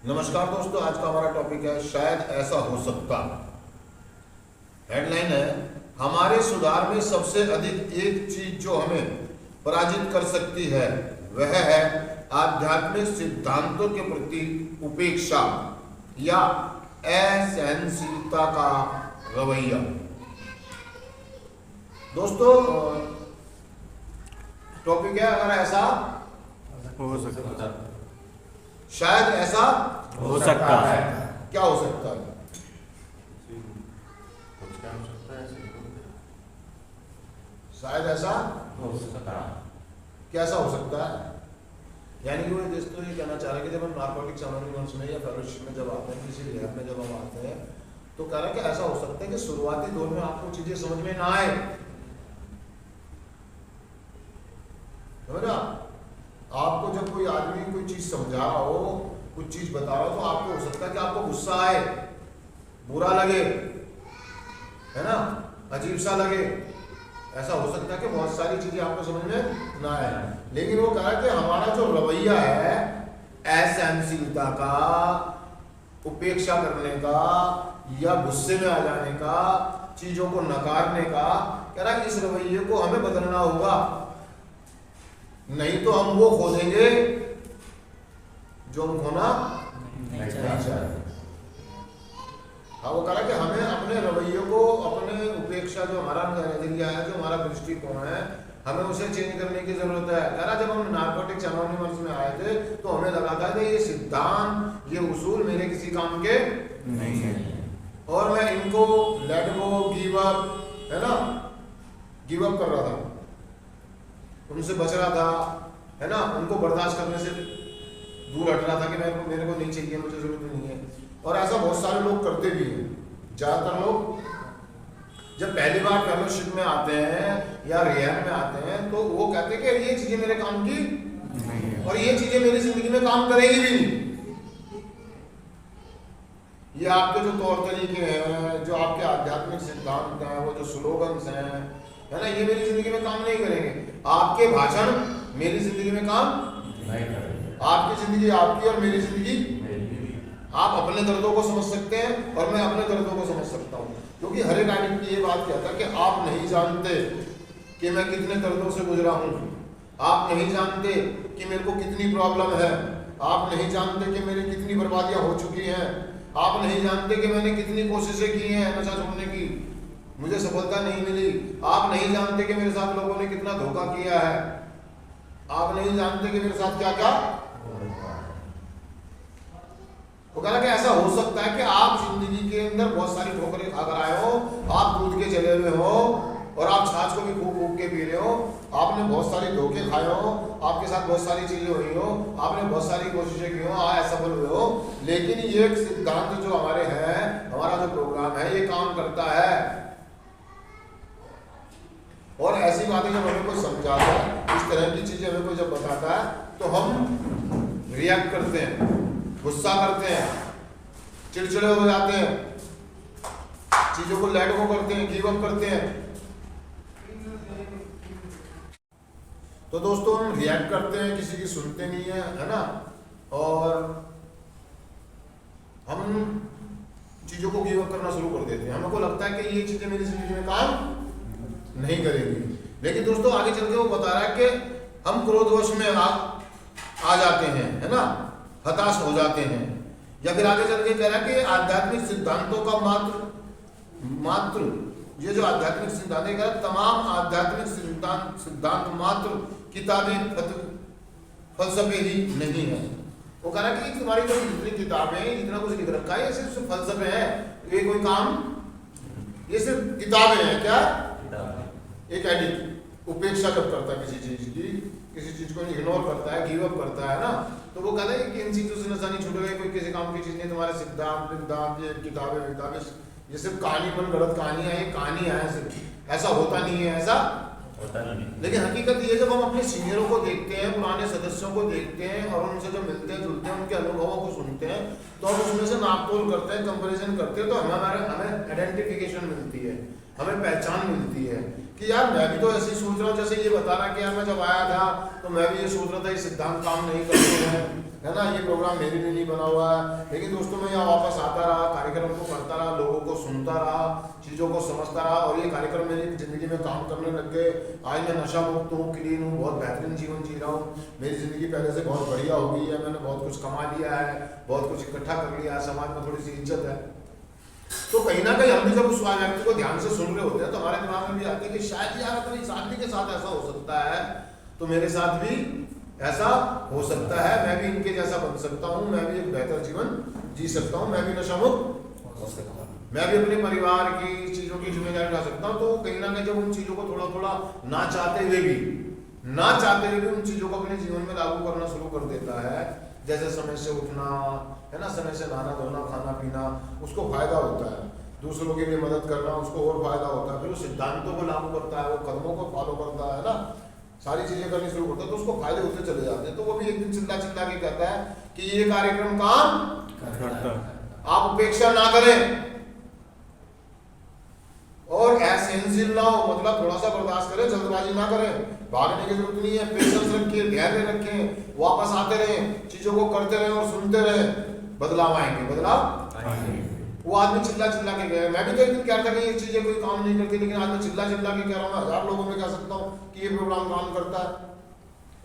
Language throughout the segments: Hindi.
नमस्कार दोस्तों, आज का हमारा टॉपिक है शायद ऐसा हो सकता। हेडलाइन है, हमारे सुधार में सबसे अधिक एक चीज जो हमें पराजित कर सकती है वह है आध्यात्मिक सिद्धांतों के प्रति उपेक्षा या असहनशीलता का रवैया। दोस्तों, टॉपिक है अगर ऐसा हो सकता शायद ऐसा हो सकता है। क्या हो सकता है? शायद ऐसा हो सकता कैसा हो सकता है? यानी कि वो दोस्तों ये कहना चाह रहे हैं कि जब हम नारकोटिक्स अनोनिमस में या फेलोशिप में जब आते हैं, किसी लैब में जब हम आते हैं, तो कह रहा है कि ऐसा हो सकता है कि शुरुआती दौर में आपको चीजें समझ में ना आए। समझा? आपको जब कोई आदमी कोई चीज समझा रहा हो, कुछ चीज बता रहा हो, तो आपको हो सकता है कि आपको गुस्सा आए, बुरा लगे, है ना, अजीब सा लगे। ऐसा हो सकता है कि बहुत सारी चीजें आपको समझ में ना आए। लेकिन वो कहा कि हमारा जो रवैया है असहनशीलता का, उपेक्षा करने का या गुस्से में आ जाने का, चीजों को नकारने का, कह रहा है इस रवैये को हमें बदलना होगा, नहीं तो हम वो खो देंगे जो हम खोना नहीं चाहते। हाँ, वो कह रहा है कि हमें अपने रवैये को, अपने उपेक्षा जो हमारा नजरिया है, जो हमारा दृष्टिकोण है, हमें उसे चेंज करने की जरूरत है। कह रहा जब हम नारकोटिक्स अनोनिमस में आए थे तो हमें लगा था कि ये सिद्धांत, ये उसूल मेरे किसी काम के नहीं है और मैं इनको लेट गो, गिव अप, है ना, गिव अप कर रहा था, उनसे बच रहा था, है ना, उनको बर्दाश्त करने से दूर हट रहा था कि मेरे को नहीं चाहिए, मुझे जरूरत नहीं है। और ऐसा बहुत सारे लोग करते भी हैं। ज्यादातर लोग जब पहली बार फेलोशिप में आते हैं या रिहैब में आते हैं तो वो कहते हैं कि ये चीजें मेरे काम की नहीं है और ये चीजें मेरी जिंदगी में काम करेगी भी नहीं। ये आपके जो तौर तरीके हैं, जो आपके आध्यात्मिक सिद्धांत हैं, वो जो स्लोगन्स हैं, है ना, ये मेरी जिंदगी में काम नहीं करेंगे। आपके भाषण मेरी जिंदगी में काम नहीं करेंगे। आपकी जिंदगी आपकी और मेरी जिंदगी, आप अपने दर्दों को समझ सकते हैं और मैं अपने दर्दों को समझ सकता हूँ, क्योंकि हर एक आदमी की ये बात कहता है कि आप नहीं जानते कि मैं कितने दर्दों से गुजरा हूँ, आप नहीं जानते कि मेरे को कितनी प्रॉब्लम है, आप नहीं जानते कि मेरी कितनी बर्बादियां हो चुकी हैं, आप नहीं जानते कि मैंने कितनी कोशिशें की हैं नशा छोड़ने की, मुझे सफलता नहीं मिली, आप नहीं जानते कि मेरे साथ लोगों ने कितना धोखा किया है, आप नहीं जानते कि मेरे साथ क्या क्या। वो कह रहा कि ऐसा हो सकता है कि आप जिंदगी के अंदर बहुत सारी ठोकरें खाकर आए हो, आप दूध के चले हुए हो और आप छाछ को भी खूब खूब के पी रहे हो, आपने बहुत सारे धोखे खाए हो, आपके साथ बहुत सारी चीजें हुई हो, आपने बहुत सारी कोशिशें की हो, असफल हुए हो, लेकिन ये सिद्धांत जो हमारे हैं, हमारा जो प्रोग्राम है, ये काम करता है। और ऐसी बातें जब हमें कोई समझाता है, इस तरह की चीजें हमें कोई जब बताता है, तो हम रिएक्ट करते हैं, गुस्सा करते हैं, चिड़चिड़े हो जाते हैं, चीजों को लेट गो करते हैं, गिव अप करते हैं। तो दोस्तों, हम रिएक्ट करते हैं, किसी की सुनते नहीं है ना, और हम चीजों को गिव अप करना शुरू कर देते हैं। हमको लगता है कि ये चीजें मेरी जिंदगी में काम नहीं करेंगी। लेकिन दोस्तों, आगे चल के वो बता रहा है कि हम क्रोधवश में आ जाते हैं, है ना, हताश हो जाते हैं, या फिर आगे चल के कह रहा है कि आध्यात्मिक सिद्धांतों का मात्र ये जो आध्यात्मिक सिद्धांत है, तमाम आध्यात्मिक सिद्धांत मात्र किताबें फलसफे ही नहीं है। वो कह रहा है कि तुम्हारी जो जितनी किताबें, जितना कुछ लिख रखा है, ये सिर्फ फलसफे हैं, ये कोई काम, ये सिर्फ किताबें हैं। क्या? एक एडिक्ट उपेक्षा जब करता है किसी चीज की, किसी चीज को इग्नोर करता है, गिव अप करता है ना, तो वो कहता है कि इन चीजों से नशा नहीं छूटेगा, कोई किसी काम की चीज नहीं, तुम्हारे सिद्धांत ये किताबें ये सिर्फ कहानी, मन गलत कहानियां, ये कहानियां हैं सिर्फ, ऐसा होता नहीं है, ऐसा होता नहीं। लेकिन हकीकत ये, जब हम अपने सीनियरों को देखते हैं, पुराने सदस्यों को देखते हैं और उनसे जब मिलते हैं, जुलते हैं, उनके अनुभवों को सुनते हैं, तो हम उसमें से नापतोल करते हैं, कंपैरिजन करते हैं, तो हमें आइडेंटिफिकेशन मिलती है, हमें पहचान मिलती है कि यार मैं भी तो ऐसे ही सोच रहा हूँ जैसे ये बता रहा कि यार मैं जब आया था तो मैं भी ये सोच रहा था ये सिद्धांत काम नहीं करते हैं, है ना, ये प्रोग्राम मेरे लिए नहीं बना हुआ है। लेकिन दोस्तों मैं यहाँ वापस आता रहा, कार्यक्रम को करता रहा, लोगों को सुनता रहा, चीज़ों को समझता रहा और ये कार्यक्रम मेरी ज़िंदगी में काम करने लग गए। आज मैं नशा मुक्त हूँ, क्लीन हूँ, बहुत बेहतरीन जीवन जी रहा हूँ। मेरी ज़िंदगी पहले से बहुत बढ़िया हो गई है, मैंने बहुत कुछ कमा लिया है, बहुत कुछ इकट्ठा कर लिया है, समाज में थोड़ी सी इज्जत है। तो कहीं ना कहीं हम भी जब उस व्यक्ति को ध्यान से सुन रहे होते हैं तो हमारे दिमाग में भी आती है कि शायद यार अगर इस आदमी के साथ ऐसा हो सकता है तो मेरे साथ भी ऐसा हो सकता है, मैं भी इनके जैसा बन सकता हूँ, मैं भी एक बेहतर जीवन जी सकता हूँ, मैं भी नशा मुक्त हो सकता हूँ, मैं भी अपने परिवार की चीज़ों की जिम्मेदारी उठा सकता हूँ। तो कहीं ना कहीं जब उन चीज़ों को थोड़ा थोड़ा ना चाहते हुए भी उन चीज़ों को अपने जीवन में लागू करना शुरू कर देता है, जैसे समय से उठना, है ना, समय से नहाना धोना खाना पीना, उसको फायदा होता है, दूसरों के लिए मदद करना उसको और फायदा होता है, फिर वो सिद्धांतों को लागू करता है, वो कर्मों को फॉलो करता है ना, सारी चीजें करनी शुरू करता है, तो उसको फायदे होते चले जाते हैं। तो वो भी एक दिन चिल्ला चिल्ला के कहता है कि ये कार्यक्रम काम करता है, आप उपेक्षा ना करें और असहनशील ना हो, मतलब थोड़ा सा बर्दाश्त करें, जल्दबाजी ना करें, भागने की जरूरत नहीं है, पेशेंस रखिए, धैर्य रखें, वापस आते रहें, चीजों को करते रहें और सुनते रहें, बदलाव आएंगे, बदलाव आएंगे। वो आदमी चिल्ला चिल्ला के गया, मैं भी तो एक दिन कह रहा था कि ये चीजें कोई काम नहीं करती, लेकिन आज मैं चिल्ला चिल्ला के कह रहा हूँ, 1000 लोगों में कह सकता हूँ कि ये प्रोग्राम काम करता है,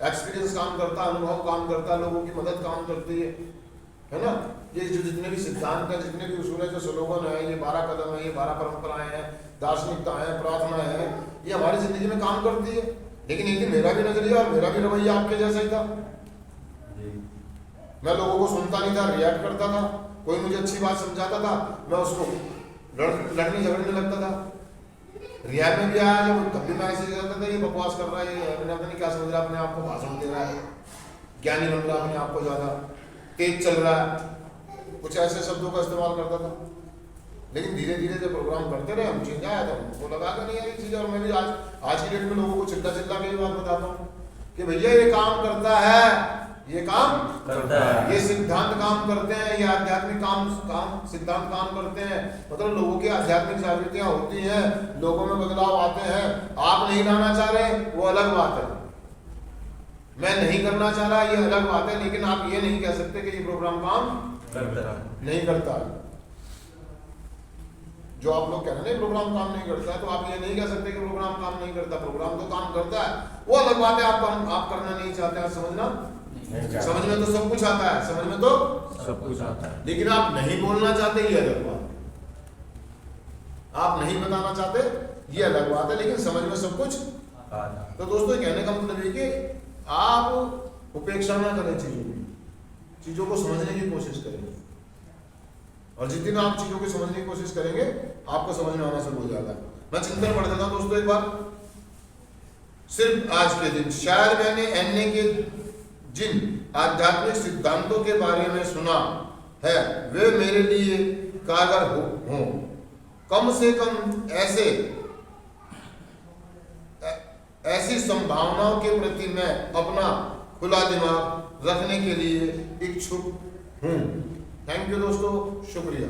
एक्सपीरियंस काम करता है, अनुभव काम करता है, लोगों की मदद काम करती है ना। ये जो जितने भी सिद्धांत हैं, जितने भी उसूल है, जो स्लोगन है, ये 12 कदम है, ये 12 परंपराएं हैं, दार्शनिकता है, प्रार्थना है, ये हमारी जिंदगी में काम करती है। लेकिन एक दिन मेरा भी नजरिया और मेरा भी रवैया आपके जैसा ही था, मैं लोगों को सुनता नहीं था, रिएक्ट करता था, कोई मुझे अच्छी बात समझाता था मैं उसको लड़ने झगड़ने लगता था। रियाद में भी आया जब, तब भी मैं ऐसे कहता था ये बकवास कर रहा है, ये पता नहीं क्या समझ रहा, अपने आप को भाषण दे रहा है, ज्ञानी बन रहा, अपने आप को ज्यादा तेज चल रहा है, कुछ ऐसे शब्दों का इस्तेमाल करता था। लेकिन धीरे धीरे जब प्रोग्राम करते रहे, हम चेंज आया था, उनको लगा कि नहीं यार ये चीज़, और मैं भी आज की डेट में लोगों को चिल्ला चिल्ला के ये बात बताता हूँ कि भैया ये काम करता है, ये काम करता है, ये सिद्धांत काम करते हैं, ये आध्यात्मिक काम सिद्धांत काम करते हैं, मतलब लोगों की आध्यात्मिक जागृतियाँ होती हैं, लोगों में बदलाव आते हैं। आप नहीं लाना चाह रहे वो अलग बात है, मैं नहीं करना चाह रहा ये अलग बात है, लेकिन आप ये नहीं कह सकते कि ये प्रोग्राम काम नहीं करता। जो आप लोग कह रहे हैं प्रोग्राम काम नहीं करता है, तो आप ये नहीं कह सकते कि प्रोग्राम काम नहीं करता, प्रोग्राम तो काम करता है, वो अलग बात है। आप करना नहीं चाहते हैं, समझना, समझ में तो सब कुछ आता है, समझ में तो सब कुछ आता है, लेकिन आप नहीं बोलना चाहते ये अलग बात, आप नहीं बताना चाहते ये अलग बात है, लेकिन समझ में सब कुछ आता है। तो दोस्तों कहने का मतलब ये कि आप उपेक्षा ना करें, चीजों को समझने की कोशिश करें, और जितनी आप चीजों को समझने की कोशिश करेंगे आपको समझ में आना शुरू हो जाएगा। मैं चिंतन पढ़ देता हूं दोस्तों एक बार, सिर्फ आज के दिन शायद मैंने एनए के जिन आध्यात्मिक सिद्धांतों के बारे में सुना है वे मेरे लिए कारगर हो, कम से कम ऐसी संभावनाओं के प्रति मैं अपना खुला दिमाग रखने के लिए इच्छुक हूँ। थैंक यू दोस्तों, शुक्रिया।